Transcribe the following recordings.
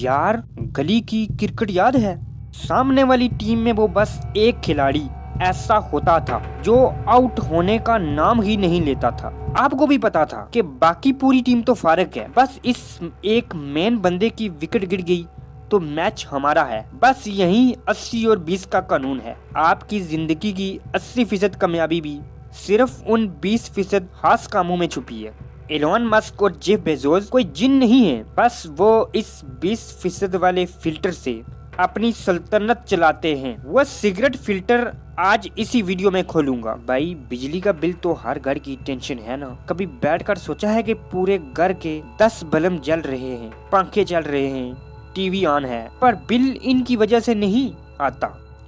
یار گلی کی کرکٹ یاد ہے؟ سامنے والی ٹیم میں وہ بس ایک کھلاڑی ایسا ہوتا تھا جو آؤٹ ہونے کا نام ہی نہیں لیتا تھا۔ آپ کو بھی پتا تھا کہ باقی پوری ٹیم تو فارغ ہے، بس اس ایک مین بندے کی وکٹ گر گئی تو میچ ہمارا ہے۔ بس یہی 80 اور 20 کا قانون ہے۔ آپ کی زندگی کی 80% کامیابی بھی صرف ان 20% خاص کاموں میں چھپی ہے۔ ایلون مسک اور جیف بیزوس کوئی جن نہیں ہے، بس وہ اس 20% والے فلٹر سے اپنی سلطنت چلاتے ہیں۔ وہ سگریٹ فلٹر آج اسی ویڈیو میں کھولوں گا۔ بھائی بجلی کا بل تو ہر گھر کی ٹینشن ہے نا۔ کبھی بیٹھ کر سوچا ہے کہ پورے گھر کے 10 بلب جل رہے ہیں، پنکھے چل رہے ہیں، ٹی وی آن ہے، پر بل ان کی وجہ سے نہیں آتا۔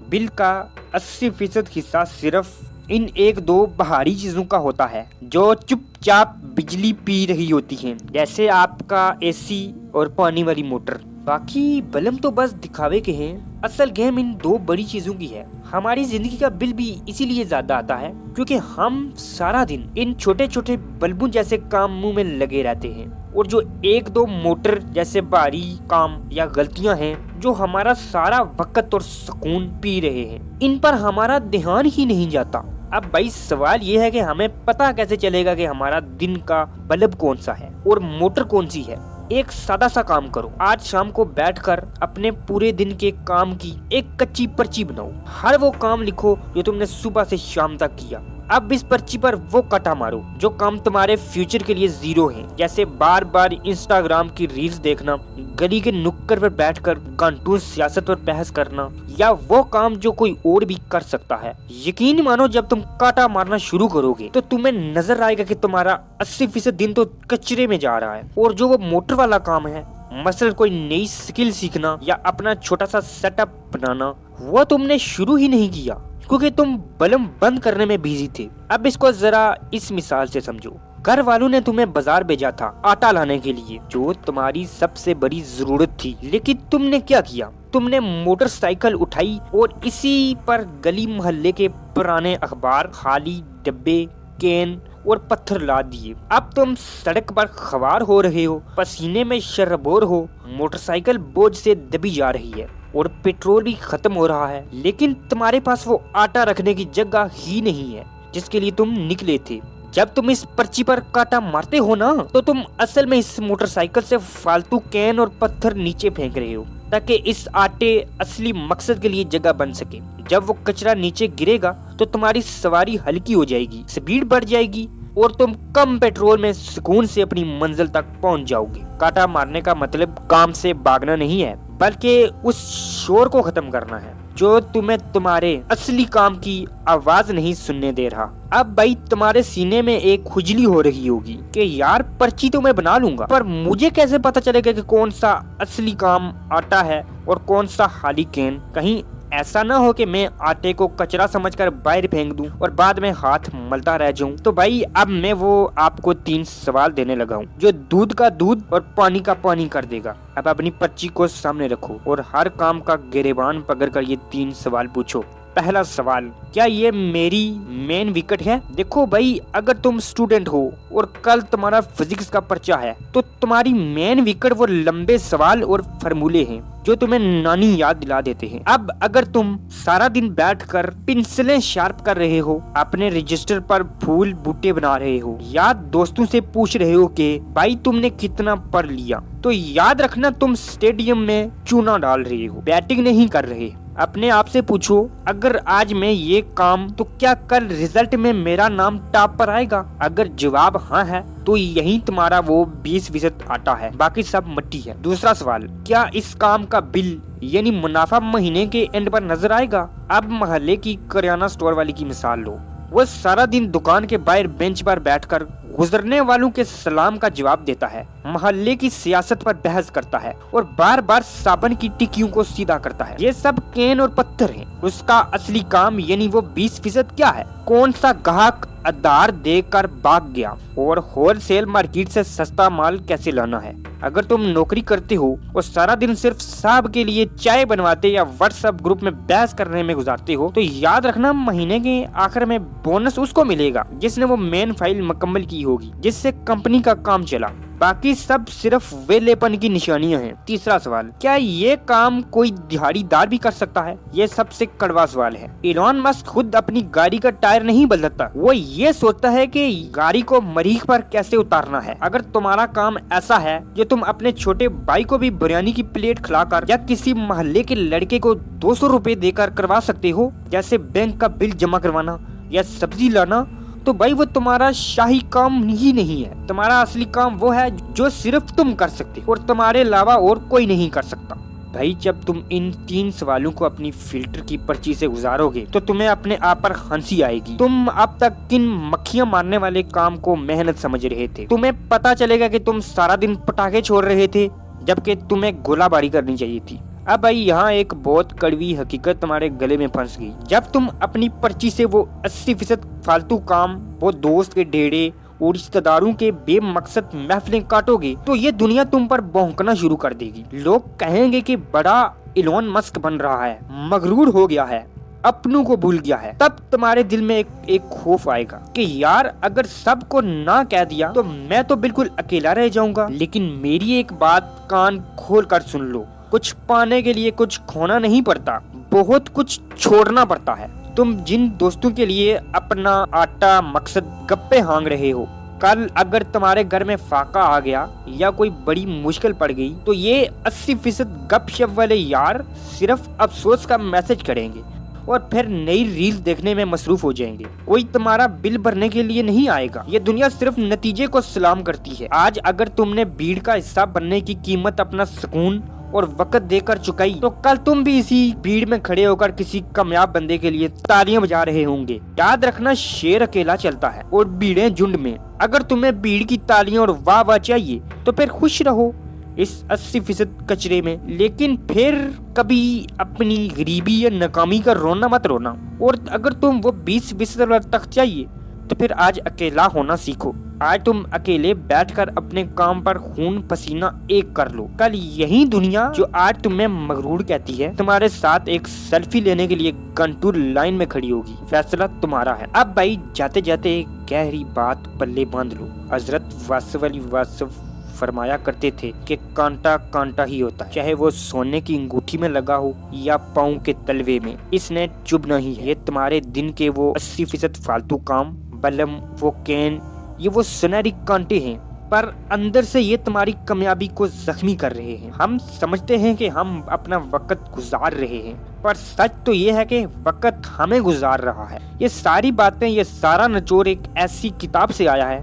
بل کا 80% حصہ صرف ان 1-2 بہاری چیزوں کا ہوتا ہے جو چپ چاپ بجلی پی رہی ہوتی ہیں، جیسے آپ کا اے سی اور پانی والی موٹر۔ باقی بلب تو بس دکھاوے کے ہیں، اصل گیم ان 2 بڑی چیزوں کی ہے۔ ہماری زندگی کا بل بھی اسی لیے زیادہ آتا ہے کیونکہ ہم سارا دن ان چھوٹے چھوٹے بلبوں جیسے کاموں میں لگے رہتے ہیں، اور جو 1-2 موٹر جیسے بھاری کام یا غلطیاں ہیں جو ہمارا سارا وقت اور سکون پی رہے ہیں، ان پر ہمارا دھیان ہی نہیں جاتا۔ اب بھائی سوال یہ ہے کہ ہمیں پتا کیسے چلے گا کہ ہمارا دن کا بلب کون سا ہے اور موٹر کون سی ہے؟ ایک سادہ سا کام کرو، آج شام کو بیٹھ کر اپنے پورے دن کے کام کی ایک کچی پرچی بناؤ۔ ہر وہ کام لکھو جو تم نے صبح سے شام تک کیا۔ اب اس پرچی پر وہ کٹا مارو جو کام تمہارے فیوچر کے لیے 0 ہیں، جیسے بار بار انسٹاگرام کی ریلز دیکھنا، گلی کے نکڑ پر بیٹھ کر گھنٹوں سیاست پر بحث کرنا، یا وہ کام جو کوئی اور بھی کر سکتا ہے۔ یقین مانو جب تم کاٹا مارنا شروع کرو گے تو تمہیں نظر آئے گا کہ تمہارا 80% دن تو کچرے میں جا رہا ہے، اور جو وہ موٹر والا کام ہے، مثلا کوئی نئی سکل سیکھنا یا اپنا چھوٹا سا سیٹ اپ بنانا، وہ تم نے شروع ہی نہیں کیا کیونکہ تم بلب بند کرنے میں بیزی تھے۔ اب اس کو ذرا اس مثال سے سمجھو۔ گھر والوں نے تمہیں بازار بھیجا تھا آٹا لانے کے لیے، جو تمہاری سب سے بڑی ضرورت تھی، لیکن تم نے کیا کیا؟ تم نے موٹر سائیکل اٹھائی اور اسی پر گلی محلے کے پرانے اخبار، خالی ڈبے، کین اور پتھر لاد دیے۔ اب تم سڑک پر خوار ہو رہے ہو، پسینے میں شربور ہو، موٹر سائیکل بوجھ سے دبی جا رہی ہے اور پیٹرول بھی ختم ہو رہا ہے، لیکن تمہارے پاس وہ آٹا رکھنے کی جگہ ہی نہیں ہے جس کے لیے تم نکلے تھے۔ جب تم اس پرچی پر کاٹا مارتے ہو نا تو تم اصل میں اس موٹر سائیکل سے فالتو کین اور پتھر نیچے پھینک رہے ہو تاکہ اس آٹے اصلی مقصد کے لیے جگہ بن سکے۔ جب وہ کچرا نیچے گرے گا تو تمہاری سواری ہلکی ہو جائے گی، سپیڈ بڑھ جائے گی اور تم کم پیٹرول میں سکون سے اپنی منزل تک پہنچ جاؤ گے۔ کاٹا مارنے کا مطلب کام سے بھاگنا نہیں ہے، بلکہ اس شور کو ختم کرنا ہے جو تمہیں تمہارے اصلی کام کی آواز نہیں سننے دے رہا۔ اب بھائی تمہارے سینے میں ایک کھجلی ہو رہی ہوگی کہ یار پرچی تو میں بنا لوں گا، پر مجھے کیسے پتا چلے گا کہ کون سا اصلی کام آٹا ہے اور کون سا خالی کین؟ کہیں ایسا نہ ہو کہ میں آٹے کو کچرا سمجھ کر باہر پھینک دوں اور بعد میں ہاتھ ملتا رہ جاؤں۔ تو بھائی اب میں وہ آپ کو 3 سوال دینے لگا ہوں جو دودھ کا دودھ اور پانی کا پانی کر دے گا۔ اب اپنی پرچی کو سامنے رکھو اور ہر کام کا گریبان پکڑ کر یہ 3 سوال پوچھو۔ پہلا سوال، کیا یہ میری مین وکٹ ہے؟ دیکھو بھائی، اگر تم سٹوڈنٹ ہو اور کل تمہارا فزکس کا پرچہ ہے تو تمہاری مین وکٹ وہ لمبے سوال اور فرمولے ہیں جو تمہیں نانی یاد دلا دیتے ہیں۔ اب اگر تم سارا دن بیٹھ کر پنسلیں شارپ کر رہے ہو، اپنے رجسٹر پر پھول بوٹے بنا رہے ہو، یا دوستوں سے پوچھ رہے ہو کہ بھائی تم نے کتنا پڑھ لیا، تو یاد رکھنا تم اسٹیڈیم میں چونا ڈال رہے ہو، بیٹنگ نہیں کر رہے۔ اپنے آپ سے پوچھو، اگر آج میں یہ کام تو کیا کل رزلٹ میں میرا نام ٹاپ پر آئے گا؟ اگر جواب ہاں ہے تو یہی تمہارا وہ 20% آٹا ہے، باقی سب مٹی ہے۔ دوسرا سوال، کیا اس کام کا بل یعنی منافع مہینے کے اینڈ پر نظر آئے گا؟ اب محلے کی کریانہ سٹور والی کی مثال لو۔ وہ سارا دن دکان کے باہر بینچ پر بیٹھ کر گزرنے والوں کے سلام کا جواب دیتا ہے، محلے کی سیاست پر بحث کرتا ہے اور بار بار صابن کی ٹکیوں کو سیدھا کرتا ہے۔ یہ سب کین اور پتھر ہیں۔ اس کا اصلی کام یعنی وہ 20% کیا ہے؟ کون سا گاہک ادھار دے کر بھاگ گیا اور ہول سیل مارکیٹ سے سستا مال کیسے لانا ہے؟ اگر تم نوکری کرتے ہو اور سارا دن صرف صاحب کے لیے چائے بنواتے یا واٹس ایپ گروپ میں بحث کرنے میں گزارتے ہو تو یاد رکھنا مہینے کے آخر میں بونس اس کو ملے گا جس نے وہ مین فائل مکمل کی ہوگی، جس سے کمپنی کا کام چلا۔ باقی سب صرف ویلےپن کی نشانیاں ہیں۔ تیسرا سوال، کیا یہ کام کوئی دہاڑی دار بھی کر سکتا ہے؟ یہ سب سے کڑوا سوال ہے۔ ایلون مسک خود اپنی گاڑی کا ٹائر نہیں بدلتا، وہ یہ سوچتا ہے کہ گاڑی کو مریخ پر کیسے اتارنا ہے۔ اگر تمہارا کام ایسا ہے جو تم اپنے چھوٹے بھائی کو بھی بریانی کی پلیٹ کھلا کر یا کسی محلے کے لڑکے کو 200 روپے دے کر کروا سکتے ہو، جیسے بینک کا بل جمع کروانا یا سبزی لانا، تو بھائی وہ تمہارا شاہی کام ہی نہیں ہے۔ تمہارا اصلی کام وہ ہے جو صرف تم کر سکتے اور تمہارے علاوہ اور کوئی نہیں کر سکتا۔ بھائی جب تم ان 3 سوالوں کو اپنی فلٹر کی پرچی سے گزارو گے تو تمہیں اپنے آپ پر ہنسی آئے گی۔ تم اب تک کن مکھیاں مارنے والے کام کو محنت سمجھ رہے تھے؟ تمہیں پتا چلے گا کہ تم سارا دن پٹاخے چھوڑ رہے تھے جبکہ تمہیں گولہ باری کرنی چاہیے تھی۔ اب بھائی یہاں ایک بہت کڑوی حقیقت تمہارے گلے میں پھنس گئی۔ جب تم اپنی پرچی سے وہ 80% فالتو کام، وہ دوست کے ڈیڑے اور رشتہ داروں کے بے مقصد محفلیں کاٹو گے تو یہ دنیا تم پر بھونکنا شروع کر دے گی۔ لوگ کہیں گے کہ بڑا ایلون مسک بن رہا ہے، مغرور ہو گیا ہے، اپنوں کو بھول گیا ہے۔ تب تمہارے دل میں ایک خوف آئے گا کہ یار اگر سب کو نہ کہہ دیا تو میں تو بالکل اکیلا رہ جاؤں گا۔ لیکن میری ایک بات کان کھول کر سن لو، کچھ پانے کے لیے کچھ کھونا نہیں پڑتا، بہت کچھ چھوڑنا پڑتا ہے۔ تم جن دوستوں کے لیے اپنا آٹا مقصد گپے ہانگ رہے ہو، کل اگر تمہارے گھر میں فاقہ آ گیا یا کوئی بڑی مشکل پڑ گئی تو یہ 80% گپ شپ والے یار صرف افسوس کا میسج کریں گے اور پھر نئی ریل دیکھنے میں مصروف ہو جائیں گے۔ کوئی تمہارا بل بھرنے کے لیے نہیں آئے گا۔ یہ دنیا صرف نتیجے کو سلام کرتی ہے۔ آج اگر تم نے بھیڑ کا حصہ بننے کی قیمت اپنا سکون اور وقت دے کر چکائی تو کل تم بھی اسی بھیڑ میں کھڑے ہو کر کسی کامیاب بندے کے لیے تالیاں بجا رہے ہوں گے۔ یاد رکھنا، شیر اکیلا چلتا ہے اور بھیڑیں جھنڈ میں۔ اگر تمہیں بھیڑ کی تالیاں اور واہ واہ چاہیے تو پھر خوش رہو اس 80% کچرے میں، لیکن پھر کبھی اپنی غریبی یا ناکامی کا رونا مت رونا۔ اور اگر تم وہ 20% تک چاہیے تو پھر آج اکیلا ہونا سیکھو۔ آج تم اکیلے بیٹھ کر اپنے کام پر خون پسینہ ایک کر لو۔ کل یہی دنیا جو آج تمہیں مغرور کہتی ہے تمہارے ساتھ ایک سیلفی لینے کے لیے گھنٹوں لائن میں کھڑی ہوگی۔ فیصلہ تمہارا ہے۔ اب بھائی جاتے جاتے ایک گہری بات پلے باندھ لو۔ حضرت واصف علی واصف فرمایا کرتے تھے کہ کانٹا کانٹا ہی ہوتا ہے، چاہے وہ سونے کی انگوٹھی میں لگا ہو یا پاؤں کے تلوے میں، اس نے چبھنا ہی ہے۔ یہ تمہارے دن کے وہ 80% فالتو کام، بلم، وہ کین، یہ وہ سنہری کانٹے ہیں، پر اندر سے یہ تمہاری کامیابی کو زخمی کر رہے ہیں۔ ہم سمجھتے ہیں کہ ہم اپنا وقت گزار رہے ہیں، پر سچ تو یہ ہے کہ وقت ہمیں گزار رہا ہے۔ یہ ساری باتیں، یہ سارا نچوڑ ایک ایسی کتاب سے آیا ہے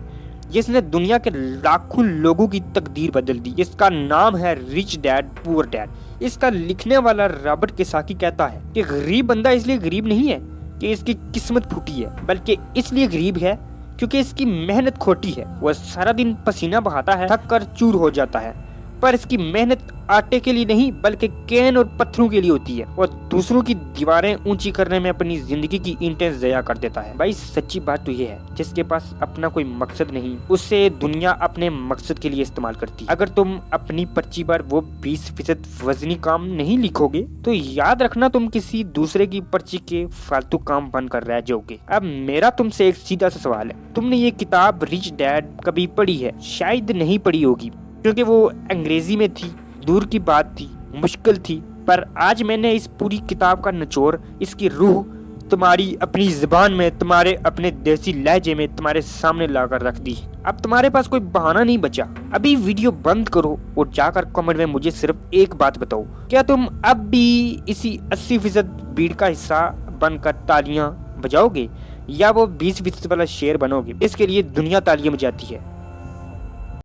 جس نے دنیا کے لاکھوں لوگوں کی تقدیر بدل دی۔ اس کا نام ہے ریچ ڈیڈ پور ڈیڈ۔ اس کا لکھنے والا رابرٹ کیوساکی کہتا ہے کہ غریب بندہ اس لیے غریب نہیں ہے کہ اس کی قسمت پھوٹی ہے، بلکہ اس لیے غریب ہے کیونکہ اس کی محنت کھوٹی ہے۔ وہ سارا دن پسینہ بہاتا ہے، تھک کر چور ہو جاتا ہے، پر اس کی محنت آٹے کے لیے نہیں بلکہ کین اور پتھروں کے لیے ہوتی ہے، اور دوسروں کی دیواریں اونچی کرنے میں اپنی زندگی کی اینٹیں ضیاء کر دیتا ہے۔ بھائی سچی بات تو یہ ہے، جس کے پاس اپنا کوئی مقصد نہیں اسے دنیا اپنے مقصد کے لیے استعمال کرتی ہے۔ اگر تم اپنی پرچی پر وہ 20% وزنی کام نہیں لکھو گے تو یاد رکھنا تم کسی دوسرے کی پرچی کے فالتو کام بن کر رہ جاؤ گے۔ اب میرا تم سے ایک سیدھا سا سوال ہے، تم نے یہ کتاب ریچ ڈیڈ کبھی پڑھی ہے؟ شاید نہیں پڑھی ہوگی کیونکہ وہ انگریزی میں تھی، دور کی بات تھی، مشکل تھی، پر آج میں نے اس پوری کتاب کا نچوڑ، اس کی روح تمہاری اپنی زبان میں، تمہارے اپنے دیسی لہجے میں تمہارے سامنے لا کر رکھ دی۔ اب تمہارے پاس کوئی بہانہ نہیں بچا۔ ابھی ویڈیو بند کرو اور جا کر کمنٹ میں مجھے صرف ایک بات بتاؤ، کیا تم اب بھی اسی 80% بھیڑ کا حصہ بن کر تالیاں بجاؤ گے یا وہ 20% والا شیر بنو گے؟ اس کے لیے دنیا تالیاں بجاتی ہے۔